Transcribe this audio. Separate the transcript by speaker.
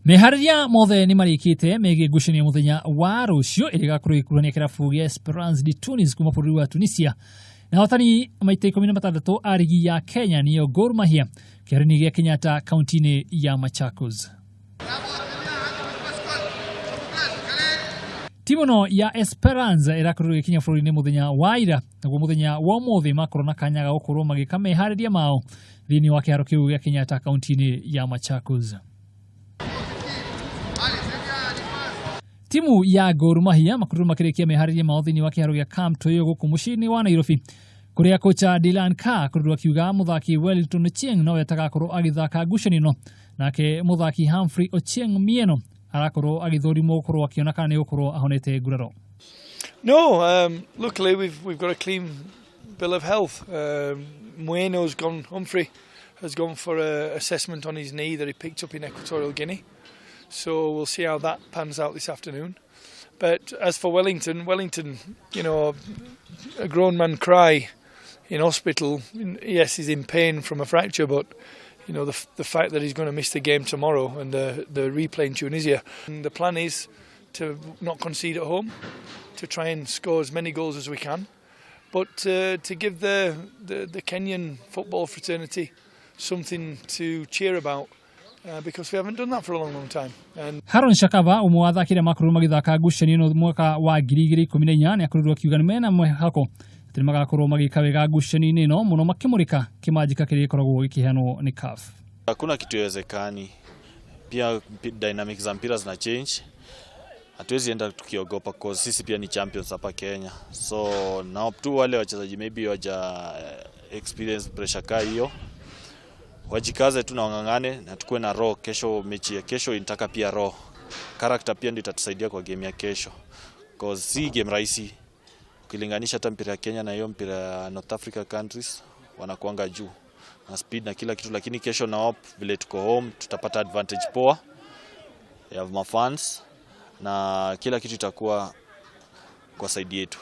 Speaker 1: Mehariria mothe nimarikitie megie ngucanio muthenya wa ruciu irigakorwo ikurania kirabu gĩa Esperance de Tunis kuma bururi wa Tunisia. Na hotani maita 16 a ligi ya Kenya niyo Gor Mahia kiharo-ini gĩa Kenyatta kaunti-ini ya Machakos. Timu no ya Esperance irakorwo ikinya bururi-ini muthenya wa ira naguo muthenya wa mothe makorwo na kanya ga gukorwo magika mehariria mao thini wa kiharo kiu gĩa Kenyatta kaunti-ini ya Machakos. Timu ya Gor Mahia makorwo makirikia mehariria mao thini wa kiharo gĩa Kamto guku mucii-ini wa Nairobi kuria kocha Dylan Ka korwo akiuga muthaki Wellington Ochieng no yatagakorwo agithaka ngucanio no nake muthaki Humphrey Ochieng mieno arakorwo agithorimo gukorwo akiona kana ni gukorwo ahonete nguraro.
Speaker 2: No, luckily we've got a clean bill of health. Humphrey has gone for an assessment on his knee that he picked up in Equatorial Guinea. So we'll see how that pans out this afternoon. But as for Wellington, you know, a grown man cry in hospital. Yes, he's in pain from a fracture, but you know the fact that he's going to miss the game tomorrow and the replay in Tunisia. And the plan is to not concede at home, to try and score as many goals as we can, but to give the Kenyan football fraternity something to cheer about. Because we haven't done that for a long time. And
Speaker 1: Haron Shakava umuwathakire makuru magithaka ngucanio no mwaka wa 2018 akorwo akiuga mena mwehako atĩ magakorwo magika wega ngucanio-inĩ no muno makimurika kimanjika kiri koragwo ikiheanwo ni CAF.
Speaker 3: Hakuna kitu yawezekani. Pia dynamics za mpira zina change. Hatuwezi enda tukiogopa cause sisi pia ni champions hapa Kenya. So na tu wale wachezaji maybe waja experience pressure hiyo. Wajikaze tu na wangangane na tukue na roho kesho. Mechi ya kesho inataka pia roho. Character pia ndio itatusaidia kwa game ya kesho. Cause si game rahisi. Ukilinganisha hata mpira ya Kenya na hiyo mpira ya North Africa countries wanakuanga juu na speed na kila kitu, lakini kesho na hope vile tuko home tutapata advantage poa ya mafans na kila kitu itakuwa kwa side yetu.